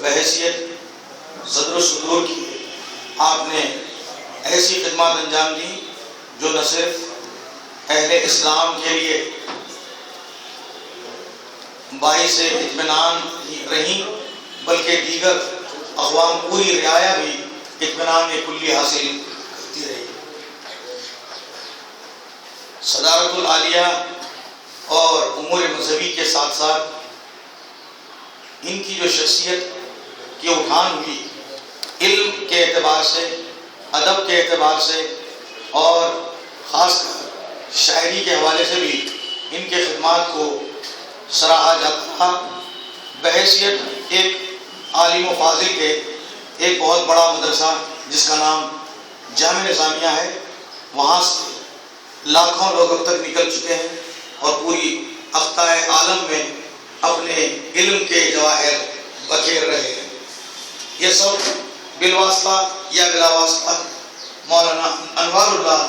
بحیثیت صدر و صدور کی آپ نے ایسی خدمات انجام دی جو نہ صرف اہل اسلام کے لیے باعث اطمینان رہیں بلکہ دیگر اقوام پوری رعایا بھی اطمینان کلی حاصل کرتی رہی۔ صدارت العالیہ اور امور مذہبی کے ساتھ ساتھ ان کی جو شخصیت کی اٹھان ہوئی علم کے اعتبار سے، ادب کے اعتبار سے اور خاص کر شاعری کے حوالے سے بھی ان کے خدمات کو سراہا جاتا تھا۔ بحیثیت ایک عالم و فاضل کے ایک بہت بڑا مدرسہ جس کا نام جامعہ نظامیہ ہے، وہاں سے لاکھوں لوگ اب تک نکل چکے ہیں اور پوری اقطاع عالم میں اپنے علم کے جواہر بکھیر رہے ہیں۔ یہ سب بالواسطہ یا بلا واسطہ مولانا انوار اللہ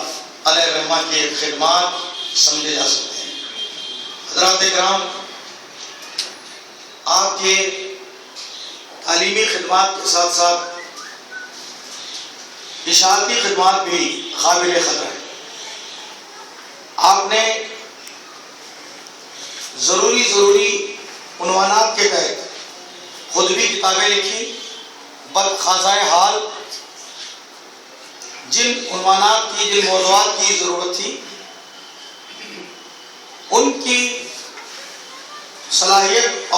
علیہ الرحمہ کی خدمات سمجھے جا سکتے ہیں۔ حضرات کرام، آپ کے تعلیمی خدمات کے ساتھ ساتھ اشاعتی خدمات بھی قابل قدر ہیں۔ آپ نے ضروری عنوانات کے تحت خود بھی کتابیں لکھی۔ بدخواصۂ حال جن عنوانات کی، جن موضوعات کی ضرورت تھی، ان کی صلاحیت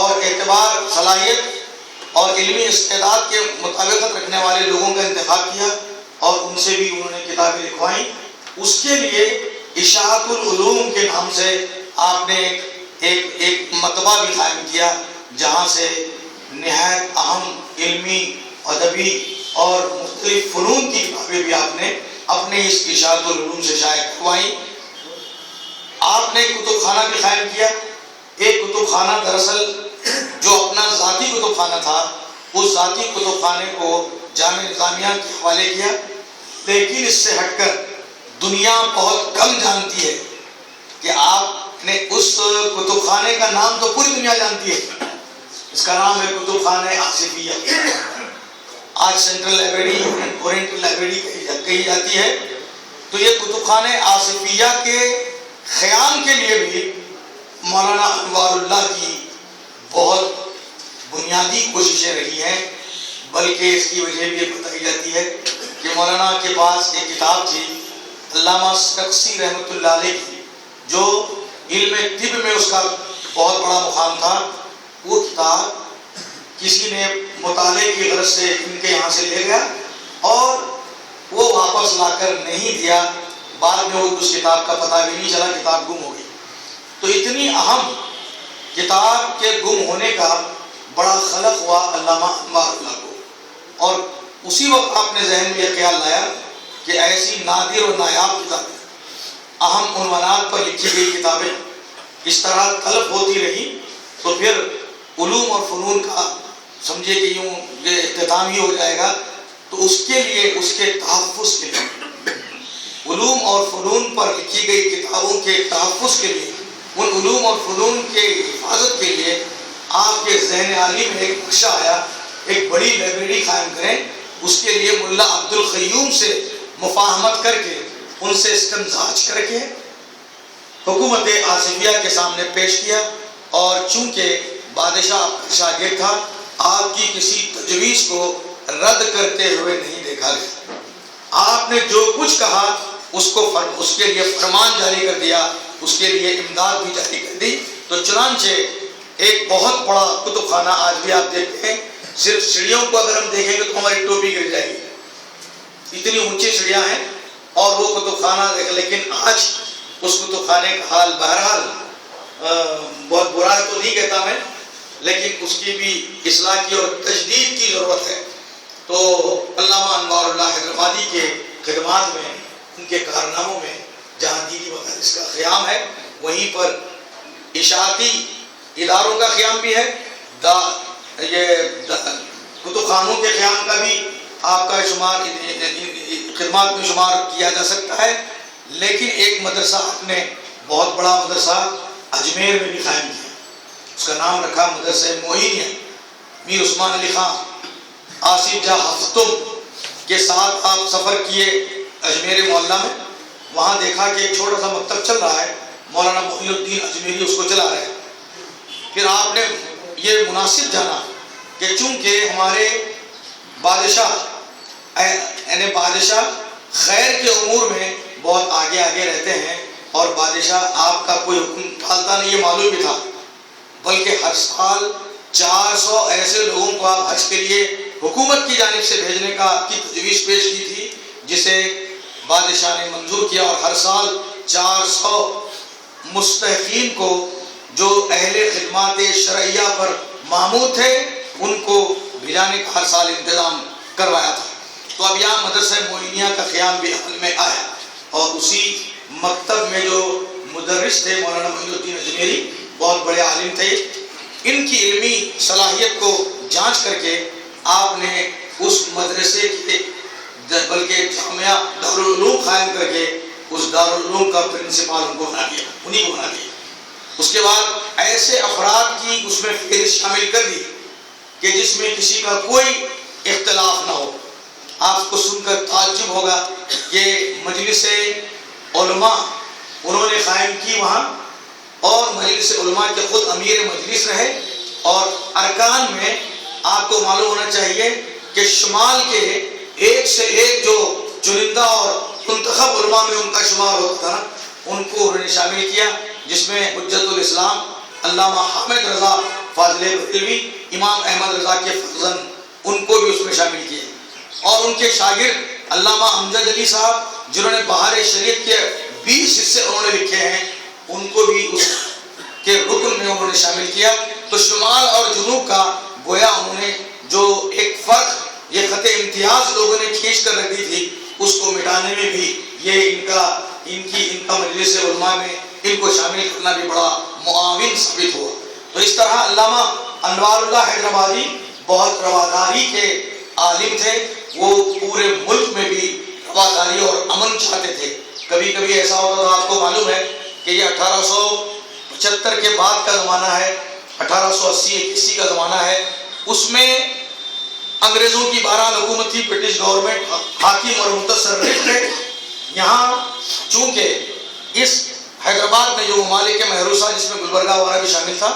اور علمی استعداد کے مطابقت رکھنے والے لوگوں کا انتخاب کیا اور ان سے بھی انہوں نے کتابیں لکھوائیں۔ اس کے لیے اشاعت العلوم کے نام سے آپ نے ایک مکتبہ بھی قائم کیا، جہاں سے نہایت اہم علمی، ادبی اور مختلف فنون کی کتابیں بھی آپ نے اپنے اس اشاعت العلوم سے شائع کروائیں۔ آپ نے کتب خانہ بھی قائم کیا۔ ایک کتب خانہ دراصل جو اپنا ذاتی کتب خانہ تھا، اس ذاتی کتب خانے کو جامعہ نظامیہ کے حوالے کیا، لیکن اس سے ہٹ کر دنیا بہت کم جانتی ہے کہ آپ نے اس کتب خانے کا نام تو پوری دنیا جانتی ہے، اس کا نام ہے کتب خانہ آصفیہ۔ آج سینٹرل لائبریری، اورینٹل لائبریری کہی جاتی ہے۔ تو یہ کتب خانہ آصفیہ کے قیام کے لیے بھی مولانا انوار اللہ کی بہت بنیادی کوششیں رہی ہیں، بلکہ اس کی وجہ بھی بتائی جاتی ہے کہ مولانا کے پاس ایک کتاب تھی علامہ سکسی رحمۃ اللہ علیہ کی، جو علم طب میں اس کا بہت بڑا مقام تھا۔ وہ کتاب کسی نے مطالعے کی غرض سے ان کے یہاں سے لے گیا اور وہ واپس لا کر نہیں دیا۔ بعد میں وہ اس کتاب کا پتہ بھی نہیں چلا، کتاب گم ہو گئی۔ تو اتنی اہم کتاب کے گم ہونے کا بڑا خلق ہوا علامہ انوار اللہ کو، اور اسی وقت آپ نے ذہن میں یہ خیال لایا کہ ایسی نادر و نایاب کتابیں، اہم عنوانات پر لکھی گئی کتابیں اس طرح طلب ہوتی رہی تو پھر علوم اور فنون کا سمجھے کہ یوں یہ اختتام ہی ہو جائے گا۔ تو اس کے لیے، اس کے تحفظ کے لیے، علوم اور فنون پر لکھی گئی کتابوں کے تحفظ کے لیے، ان علوم اور فنون کے حفاظت کے لیے آپ کے ذہن عالی میں ایک نقشہ آیا، ایک بڑی لائبریری قائم کریں۔ اس کے لیے ملا عبد القیوم سے مفاہمت کر کے، ان سے استمزاج کر کے حکومت آصفیہ کے سامنے پیش کیا، اور چونکہ بادشاہ آپ کا شاگرد تھا، آپ کی کسی تجویز کو رد کرتے ہوئے نہیں دیکھا گیا۔ آپ نے جو کچھ کہا اس کے لیے فرمان جاری کر دیا، اس کے لیے امداد بھی جاری کر دی۔ تو چنانچہ ایک بہت بڑا کتب خانہ آج بھی آپ دیکھتے ہیں، صرف سیڑھیوں کو اگر ہم دیکھیں گے تو ہماری ٹوپی گر جائے گی، اتنی اونچی سیڑھیاں ہیں اور وہ کتب خانہ دیکھ۔ لیکن آج اس کتب خانے کا حال بہرحال بہت برا ہے تو نہیں کہتا میں، لیکن اس کی بھی اصلاح کی اور تجدید کی ضرورت ہے۔ تو علامہ انوار اللہ حیدرآبادی کے خدمات میں، ان کے کارناموں میں جہاں دینی مدارس کا قیام ہے، وہیں پر اشاعتی اداروں کا قیام بھی ہے، یہ کتب خانوں کے قیام کا بھی آپ کا شمار خدمات میں شمار کیا جا سکتا ہے۔ لیکن ایک مدرسہ آپ نے بہت بڑا مدرسہ اجمیر میں بھی قائم کیا، اس کا نام رکھا مدرسہ معینیہ۔ میر عثمان علی خان آصف جاہ ہفتم کے ساتھ آپ سفر کیے اجمیر معلیٰ میں. وہاں دیکھا کہ ایک چھوٹا سا مکتب چل رہا ہے، مولانا محی الدین اجمیری اس کو چلا رہے ہیں. پھر آپ نے یہ مناسب جانا کہ چونکہ ہمارے بادشاہ یعنی بادشاہ خیر کے امور میں بہت آگے آگے رہتے ہیں، اور بادشاہ آپ کا کوئی حکم ٹالتا نہیں، یہ معلوم بھی تھا، بلکہ ہر سال 400 ایسے لوگوں کو آپ حج کے لیے حکومت کی جانب سے بھیجنے کی تجویز پیش کی تھی، جسے بادشاہ نے منظور کیا، اور ہر سال 400 مستحقین کو جو اہل خدمات شرعیہ پر مامور تھے ان کو بھیجانے کا ہر سال انتظام کروایا تھا. تو اب یہاں مدرسہ معینیہ کا قیام بھی عمل میں آیا، اور اسی مکتب میں جو مدرس تھے مولانا محی الدین اجمیری بہت بڑے عالم تھے، ان کی علمی صلاحیت کو جانچ کر کے آپ نے اس مدرسے کے بلکہ جامعہ دارالعلوم قائم کر کے اس دارالعلوم کا پرنسپل ان کو بنا دیا، انہیں کو بنا دیا. اس کے بعد ایسے افراد کی اس میں فہرست شامل کر دی کہ جس میں کسی کا کوئی اختلاف نہ ہو. آپ کو سن کر تعجب ہوگا کہ مجلس علماء انہوں نے قائم کی وہاں، اور مجلس علماء کے خود امیر مجلس رہے، اور ارکان میں آپ کو معلوم ہونا چاہیے کہ شمال کے ایک سے ایک جو چنندہ اور منتخب علماء میں ان کا شمار ہوتا تھا، ان کو انہوں نے شامل کیا، جس میں حجت الاسلام علامہ حامد رضا فاضل بریلوی، امام احمد رضا کے فرزند، ان کو بھی اس میں شامل کیا، اور ان کے شاگرد علامہ امجد علی صاحب جنہوں نے بہار شریعت کے 20 حصے انہوں نے لکھے ہیں، ان کو بھی اس کے رکن میں انہوں نے شامل کیا. تو شمال اور جنوب کا گویا انہوں نے جو ایک فرق یہ خط امتیاز لوگوں نے کھینچ کر رکھ دی تھی، اس کو مٹانے میں بھی یہ ان کا مجلس علماء میں ان کو شامل کرنا بھی بڑا معاون ثابت ہوا. تو اس طرح علامہ انوار اللہ حیدرآبادی بہت رواداری کے عالم تھے، وہ پورے ملک میں بھی رواداری اور امن چاہتے تھے. کبھی کبھی ایسا ہوتا تھا، آپ کو معلوم ہے کہ یہ 1875 کے بعد کا زمانہ ہے، 1880-81 کا زمانہ ہے، اس میں انگریزوں کی بہرحال حکومت تھی، برٹش گورنمنٹ حاکم اور متصرف تھے. یہاں چونکہ اس حیدرآباد میں جو ممالک محروسہ جس میں گلبرگہ وغیرہ بھی شامل تھا،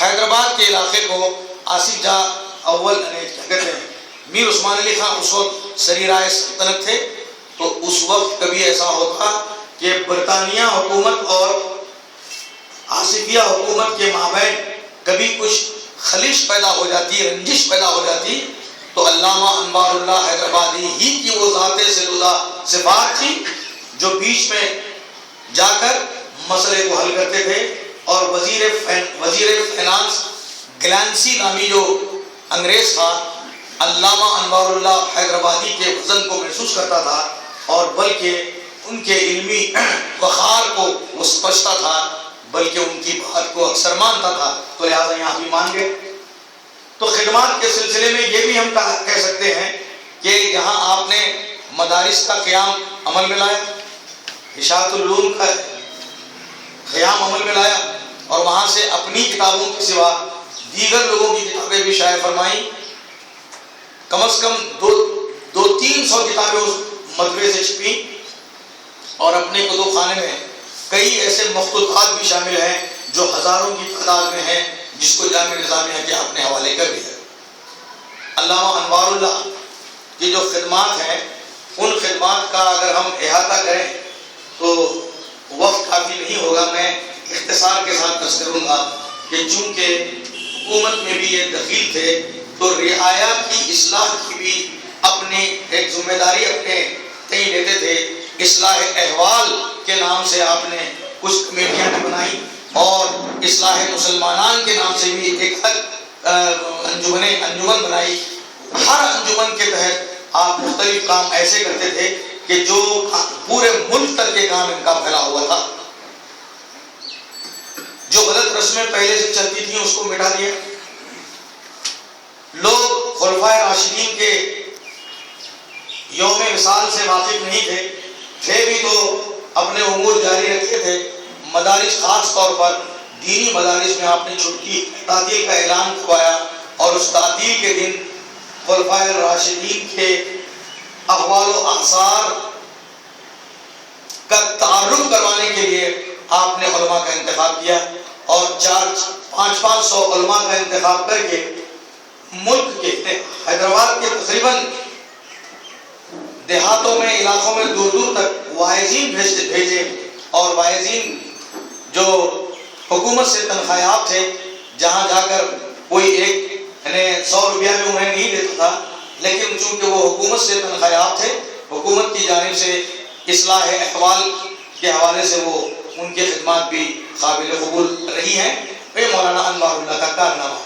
حیدرآباد کے علاقے کو آصف جاہ اول کہتے ہیں میر عثمان علی خان اس وقت سریرائے سلطنت تھے. تو اس وقت کبھی ایسا ہوتا کہ برطانیہ حکومت اور آصفیہ حکومت کے مابین کبھی کچھ خلش پیدا ہو جاتی، رنجش پیدا ہو جاتی، تو علامہ انوار اللہ حیدرآبادی ہی کی وہ ذات سدودہ صفات تھی جو بیچ میں جا کر مسئلے کو حل کرتے تھے. اور وزیر فائنانس گلانسی نامی جو انگریز تھا، علامہ انوار اللہ حیدرآبادی کے وزن کو محسوس کرتا تھا، اور بلکہ ان کے علمی وقار کو وہ سمجھتا تھا، بلکہ ان کی بات کو اکثر مانتا تھا. تو لہٰذا یہاں بھی مان گئے. تو خدمات کے سلسلے میں یہ بھی ہم کہہ سکتے ہیں کہ یہاں آپ نے مدارس کا قیام عمل میں لایا، اشاعت العلوم کا قیام عمل میں لایا، اور وہاں سے اپنی کتابوں کے سوا دیگر لوگوں کی کتابیں بھی شائع فرمائیں. کم از کم 200-300 کتابیں اس مطبعے سے چھپی، اور اپنے کتب خانے میں کئی ایسے مخطوطات بھی شامل ہیں جو ہزاروں کی تعداد میں ہیں، جس کو جامع نظامیہ کے آپ نے حوالے کر دیا. علامہ انوار اللہ کی جو خدمات ہیں، ان خدمات کا اگر ہم احاطہ کریں تو وقت کافی نہیں ہوگا. میں اختصار کے ساتھ عرض کروں گا کہ چونکہ حکومت میں بھی یہ دخیل تھے، تو رعایا کی اصلاح کی بھی اپنی ایک ذمہ داری اپنے تئیں لیتے تھے. اصلاح احوال کے نام سے آپ نے کچھ کمیٹیاں بھی بنائی، اور اصلاح مسلمانان کے نام سے بھی ایک انجمن بنائی. ہر انجمن کے تحت آپ مختلف کام ایسے کرتے تھے کہ جو پورے ملک تک کے کام ان کا پھیلا ہوا تھا. جو غلط رسمیں پہلے سے چلتی تھیں اس کو مٹا دیا. لوگ خلفائے راشدین کے یوم وصال سے واقف نہیں تھے بھی تو اپنے امور جاری رکھتے تھے. مدارس خاص طور پر دینی مدارس میں آپ نے چھٹی تعطیل کا اعلان کروایا، اور اس تعطیل کے دن خلفائے راشدین کے احوال و آثار کا تعارف کروانے کے لیے آپ نے علماء کا انتخاب کیا اور 500 علماء کا انتخاب کر کے ملک کے حیدرآباد کے تقریباً دیہاتوں میں علاقوں میں دور دور تک واعظین بھیجے اور واعظین جو حکومت سے تنخواہ تھے جہاں جا کر کوئی ایک 100 روپیہ بھی انہیں نہیں دیتا تھا، لیکن چونکہ وہ حکومت سے تنخواہ تھے، حکومت کی جانب سے اصلاح احوال کے حوالے سے وہ ان کی خدمات بھی قابل قبول رہی ہیں۔ یہ مولانا انوار اللہ کا کارنامہ ہے۔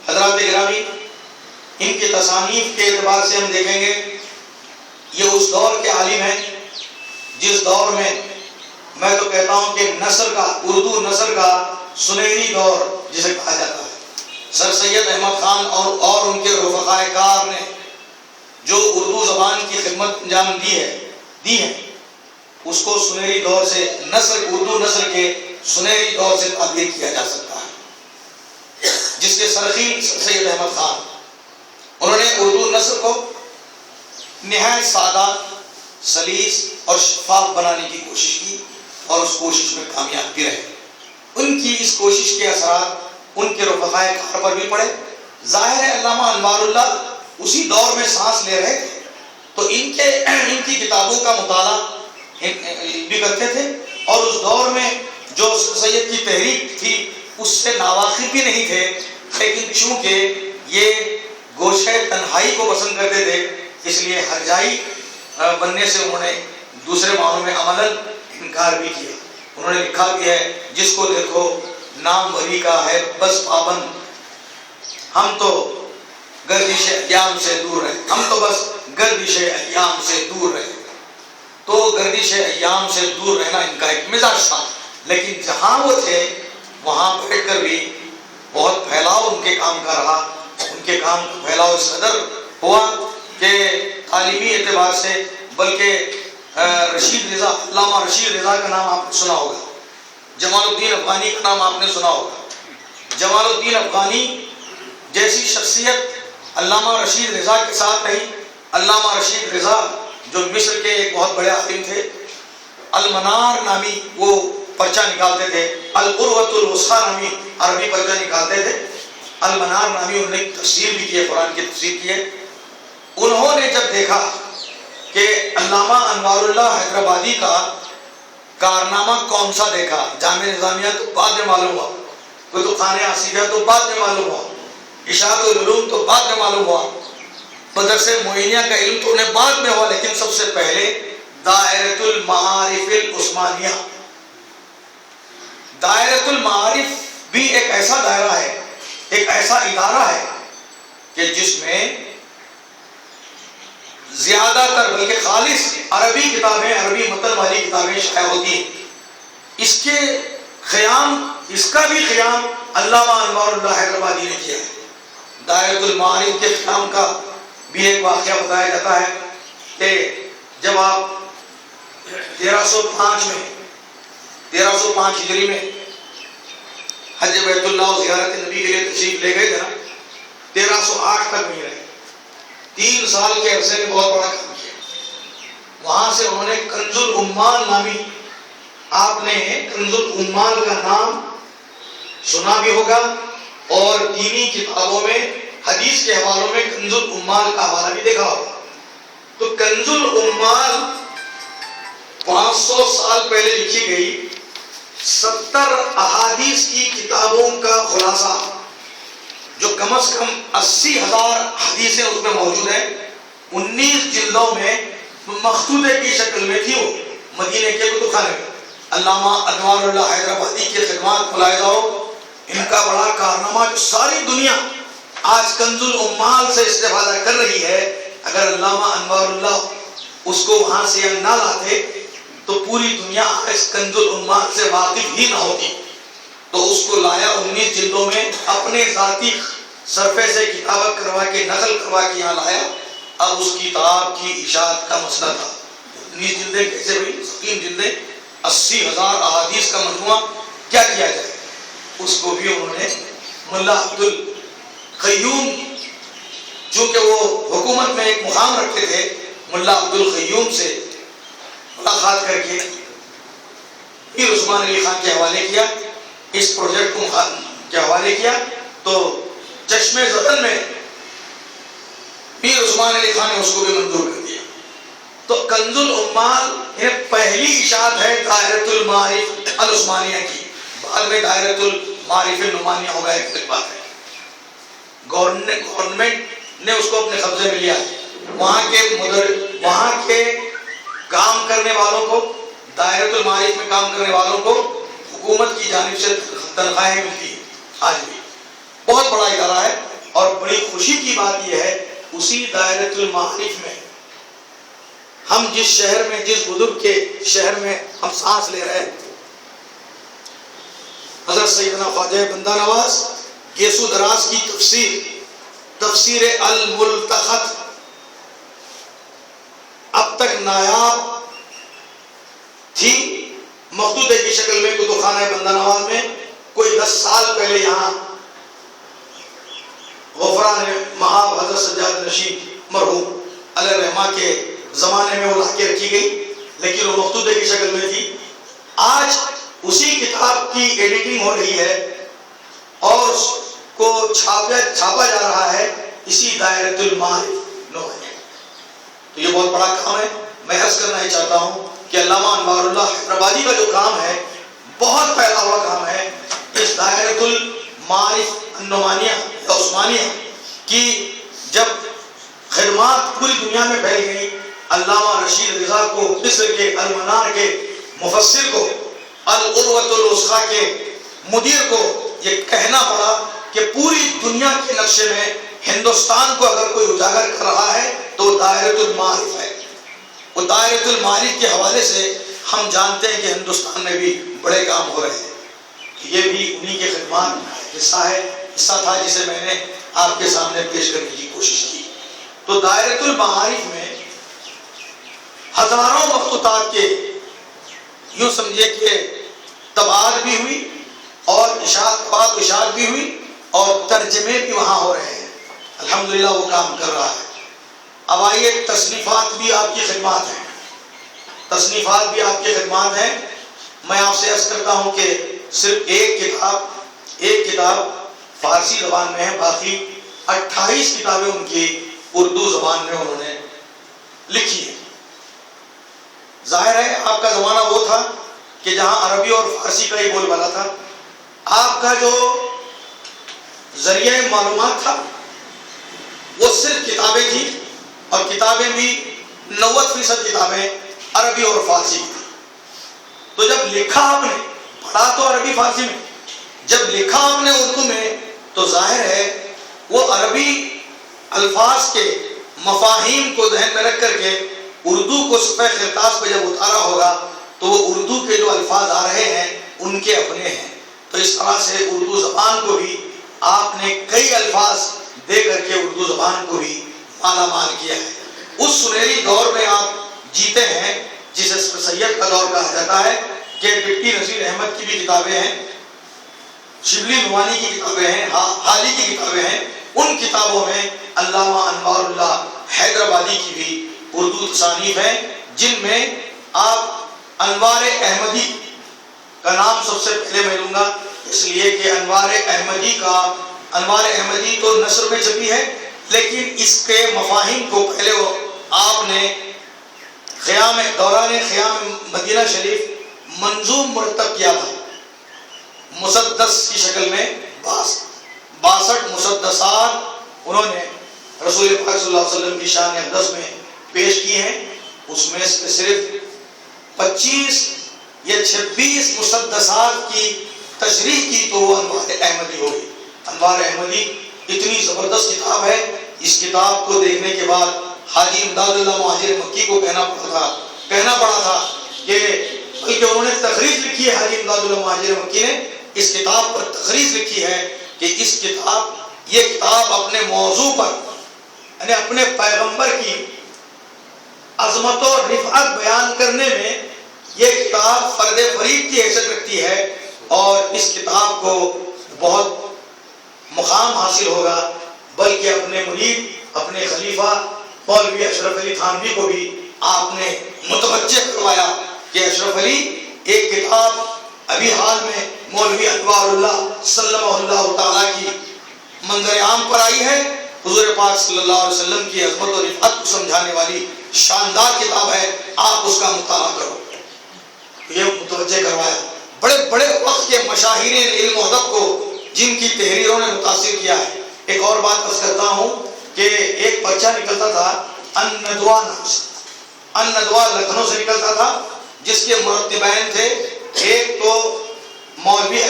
حضرات گرامی، ان کی تصانیف کے اعتبار سے ہم دیکھیں گے یہ اس دور کے عالم ہیں جس دور میں میں تو کہتا ہوں کہ نثر کا، اردو نثر کا سنہری دور جسے کہا جاتا ہے۔ سر سید احمد خان اور ان کے رفقائے کار نے جو اردو زبان کی خدمت انجام دی ہے اس کو سنہری دور سے، اردو نثر کے سنہری دور سے تعبیر کیا جا سکتا ہے، جس کے سرخی سر سید احمد خان، انہوں نے اردو نثر کو نہایت سادہ، سلیس اور شفاف بنانے کی کوشش کی اور اس کوشش میں کامیاب بھی رہے۔ ان کی اس کوشش کے اثرات ان کے رفقائے کار پر بھی پڑے۔ ظاہر ہے علامہ انوار اللہ اسی دور میں سانس لے رہے تھے تو ان کی کتابوں کا مطالعہ بھی کرتے تھے اور اس دور میں جو سید کی تحریک تھی اس سے ناواقف بھی نہیں تھے، لیکن چونکہ یہ گوشہ تنہائی کو پسند کرتے تھے اس لیے ہرجائی بننے سے انہوں نے دوسرے معنوں میں عملاً انکار بھی کیا۔ انہوں نے لکھا بھی ہے، جس کو دیکھو نام بھری کا ہے بس پابند، ہم تو گردش ایام سے دور رہے، ہم تو بس گردش ایام سے دور رہے۔ تو گردش ایام سے دور رہنا ان کا ایک مزاج تھا، لیکن جہاں وہ تھے وہاں بیٹھ کر بھی بہت پھیلاؤ ان کے کام کا رہا۔ ان کے کام کا پھیلاؤ اس قدر ہوا کہ تعلیمی اعتبار سے، بلکہ رشید رضا، علامہ رشید رضا کا نام آپ نے سنا ہوگا، جمال الدین افغانی کا نام آپ نے سنا ہوگا۔ جمال الدین افغانی جیسی شخصیت علامہ رشید رضا کے ساتھ نہیں۔ علامہ رشید رضا جو مصر کے ایک بہت بڑے عالم تھے، المنار نامی وہ پرچہ نکالتے تھے، القروۃ الوثقی نامی عربی پرچہ نکالتے تھے، المنار نامی انہوں نے تفسیر بھی کی ہے، قرآن کی تفسیر کی ہے۔ انہوں نے جب دیکھا کہ علامہ انوار اللہ حیدرآبادی کا کارنامہ کون سا دیکھا، جامع نظامیہ تو بعد میں معلوم ہوا، کتب خانہ آصفیہ تو بعد میں معلوم ہوا، اشاعت العلوم تو بعد میں معلوم ہوا، مدرسہ معینیہ کا علم تو انہیں بعد میں ہوا، لیکن سب سے پہلے دائرۃ المعارف العثمانیہ، دائرۃ المعارف بھی ایک ایسا دائرہ ہے، ایک ایسا ادارہ ہے کہ جس میں زیادہ تر بلکہ خالص عربی کتابیں، عربی متن والی کتابیں شائع ہوتی ہیں۔ اس کا بھی قیام علامہ انوار اللہ حیدرآبادی نے کیا ہے۔ دائرۃ المعارف کے قیام کا بھی ایک واقعہ بتایا جاتا ہے کہ جب آپ 1305 ہجری میں حج بیت اللہ و زیارت نبی کے لیے تشریف لے گئے تھے نا، 1308 تک نہیں رہے، 3 سال کے عرصے میں بہت بڑا کام کیا۔ وہاں سے انہوں نے کنز العمال نامی، آپ نے کنز العمال کا نام سنا بھی ہوگا اور دینی کتابوں میں حدیث کے حوالوں میں کنز العمال کا حوالہ بھی دیکھا ہوگا۔ تو کنز العمال 500 سال پہلے لکھی گئی 70 احادیث کی کتابوں کا خلاصہ، جو کم از کم 80,000 حدیثیں اس میں موجود ہیں، 19 جلدوں میں مخطوطے کی شکل میں تھی، وہ مدینے کے کتب خانے میں۔ علامہ انوار اللہ حیدرآبادی کی خدمات ملاحظہ ہو، ان کا بڑا کارنامہ جو ساری دنیا آج کنز العمال سے استفادہ کر رہی ہے، اگر علامہ انوار اللہ اس کو وہاں سے نہ لاتے تو پوری دنیا اس کنز العمال سے واقف ہی نہ ہوتی۔ تو اس کو لایا 19 جلدوں میں، اپنے ذاتی صرفے سے کتابت کروا کے، نقل کروا کے یہاں لایا۔ اب اس کتاب کی اشاعت کا مسئلہ تھا، 19 جلدیں کیسے ہوئی، 3 جلدیں، 80,000 احادیث کا مجموعہ، کیا کیا جائے؟ اس کو بھی انہوں نے ملا عبد قیوم چونکہ وہ حکومت میں ایک مقام رکھتے تھے، ملا عبد القیوم سے ملاقات کر کے پیر عثمان علی خان کے حوالے کیا، اس پروجیکٹ کو کے حوالے کیا، تو چشم زدن میں پیر عثمان علی خان نے اس کو بھی منظور کر دیا۔ تو کنز العمال پہلی اشاعت ہے دائرۃ المعارف العثمانیہ کی، بعد میں دائرۃ المعارف النعمانیہ ہوگا، ایک بات ہے۔ گورنمنٹ نے اس کو اپنے قبضے میں لیا، وہاں کے کام کرنے والوں کو، دائرۃ المعارف میں کام کرنے والوں کو حکومت کی جانب سے تنخواہیں ملتی ہیں، آج بھی بہت بڑا ادارہ ہے۔ اور بڑی خوشی کی بات یہ ہے، اسی دائرۃ المعارف میں ہم جس شہر میں، جس بزرگ کے شہر میں ہم سانس لے رہے ہیں، حضرت سیدنا خواجہ بندہ نواز گیسو دراز کی تفسیر الملتخط اب تک نایاب تھی، مخطوطے کی شکل میں کتب خانہ بندہ نواز میں کوئی 10 سال پہلے یہاں غفران مآب حضرت سجاد نشین مرحوم علیہ الرحمہ کے زمانے میں وہ لا کے رکھی گئی، لیکن وہ مخطوطے کی شکل میں تھی۔ آج اسی کتاب کی ایڈیٹنگ ہو رہی ہے اور اس کو چھاپا جا رہا ہے اسی دائرۃ المعارف نعمانیہ۔ تو یہ بہت بڑا کام ہے۔ میں عرض کرنا ہی چاہتا ہوں کہ علامہ انوار اللہ حیدرآبادی کا جو کام ہے بہت پھیلا ہوا کام ہے۔ اس دائرۃ المعارف النعمانیہ یا عثمانیہ کی جب خدمات پوری دنیا میں پھیل گئی، علامہ رشید رضا کو، مصر کے المنار کے مفسر کو، العروۃ الوثقی کے مدیر کو یہ کہنا پڑا کہ پوری دنیا کے نقشے میں ہندوستان کو اگر کوئی اجاگر کر رہا ہے تو دائرۃ المعارف ہے۔ وہ دائرۃ المعارف کے حوالے سے ہم جانتے ہیں کہ ہندوستان میں بھی بڑے کام ہو رہے ہیں۔ یہ بھی انہی کے خدمات حصہ تھا جسے میں نے آپ کے سامنے پیش کرنے کی کوشش کی۔ تو دائرۃ المعارف میں ہزاروں مخطوطات کے یوں سمجھے کہ طباعت بھی ہوئی اور اشاعت بھی ہوئی اور ترجمے بھی وہاں ہو رہے ہیں۔ الحمدللہ وہ کام کر رہا ہے۔ اب آئیے، تصنیفات بھی آپ کی خدمات ہیں، تصنیفات بھی آپ کی خدمات ہیں۔ میں آپ سے عرض کرتا ہوں کہ صرف ایک کتاب فارسی زبان میں ہے، باقی 28 کتابیں ان کی اردو زبان میں انہوں نے لکھی ہیں۔ ظاہر ہے آپ کا زمانہ وہ تھا کہ جہاں عربی اور فارسی کا ہی بول بالا تھا۔ آپ کا جو ذریعہ معلومات تھا وہ صرف کتابیں تھیں، اور کتابیں بھی 90% کتابیں عربی اور فارسی تھیں۔ تو جب لکھا آپ نے، پڑھا تو عربی فارسی میں، جب لکھا آپ نے اردو میں، تو ظاہر ہے وہ عربی الفاظ کے مفاہیم کو ذہن میں رکھ کر کے اردو کو صفحہ خرطاس پہ جب اتارا ہوگا تو وہ اردو کے جو الفاظ آ رہے ہیں ان کے اپنے ہیں۔ تو اس طرح سے اردو زبان کو بھی آپ نے کئی الفاظ دے کر کے اردو زبان کو بھی مالا مال کیا ہے۔ اس سنہری دور میں آپ جیتے ہیں جسے سید کا دور کہا جاتا ہے، کہ ڈپٹی نذیر احمد کی بھی کتابیں ہیں، شبلی نعمانی کی کتابیں ہیں، حالی کی کتابیں ہیں۔ ان کتابوں میں علامہ انوار اللہ حیدرآبادی کی بھی اردو تصانیف ہیں، جن میں آپ انوار احمدی کا نام سب سے پہلے میں لوں گا، اس لیے کہ انوار احمدی تو نثر میں چھپی ہے، لیکن اس کے مفاہیم کو پہلے آپ نے دوران خیام مدینہ شریف منظوم مرتب کیا تھا، مسدس کی شکل میں 62 مسدسات انہوں نے رسول پاک صلی اللہ علیہ وسلم کی شان اقدس میں پیش کیے ہیں۔ اس میں صرف 25 یا 26 مسدسات کی تشریح کی تو وہ انوار احمدی ہو گئی۔ انوار احمدی اتنی زبردست کتاب ہے، اس کتاب کو دیکھنے کے بعد حاجی امداد اللہ مہاجر مکی کو کہنا پڑا تھا کہ بلکہ انہوں نے تخریج لکھی ہے، حاجی امداد اللہ مہاجر مکی نے اس کتاب پر تخریج لکھی ہے کہ یہ کتاب اپنے موضوع پر، یعنی اپنے پیغمبر کی عظمت و رفعت بیان کرنے میں یہ کتاب فرد فرید کی حیثیت رکھتی ہے، اور اس کتاب کو بہت مقام حاصل ہوگا بلکہ اپنے مرید اپنے خلیفہ مولوی اشرف علی تھانوی کو بھی آپ نے متوجہ کروایا کہ اشرف علی ایک کتاب ابھی حال میں مولوی انوار اللہ صلی اللہ تعالیٰ کی منظر عام پر آئی ہے، حضور پاک صلی اللہ علیہ وسلم کی عظمت اور رفعت کو سمجھانے والی شاندار کتاب ہے، آپ اس کا مطالعہ کرو. یہ متوجہ کروایا. بڑے بڑے وقت کے مشاہیر علم و ادب کو جن کی تحریروں نے متاثر کیا ہے. ایک اور بات عرض کرتا ہوں کہ ایک بچہ نکلتا تھا الندوا نام سے، الندوا لکھنؤ سے نکلتا تھا، جس کے مرتبین تھے ایک تو مولوی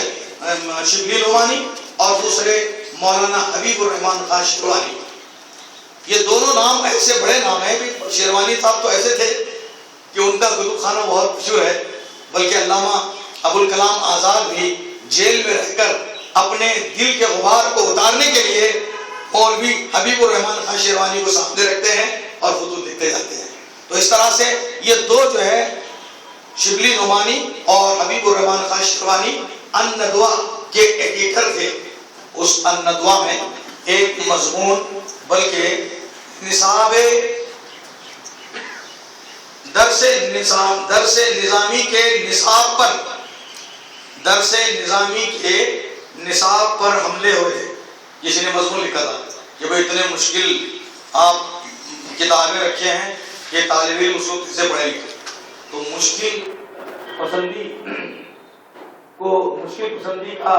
شبلی نعمانی اور دوسرے مولانا حبیب الرحمان خان شیروانی. یہ دونوں نام ایسے بڑے نام ہیں. شیروانی صاحب تو ایسے تھے کہ ان کا کتب خانہ بہت مشہور ہے، بلکہ علامہ ابوالکلام آزاد بھی جیل میں رہ کر اپنے دل کے غبار کو اتارنے کے لیے مولوی حبیب الرحمان خان شیروانی کو سامنے رکھتے ہیں اور خطوط لکھتے جاتے ہیں. تو اس طرح سے یہ دو جو ہے شبلی نعمانی اور حبیب الرحمان خان شیروانی الندوا کے ایڈیٹر تھے. اس الندوا میں ایک مضمون بلکہ نصاب درس نظامی کے نصاب پر حملے ہوئے تھے. کسی نے مضمون لکھا تھا کہ بھئی اتنے مشکل آپ کتابیں رکھے ہیں کہ طالب علم اس کو کسے پڑھے لکھے. تو مشکل پسندی کا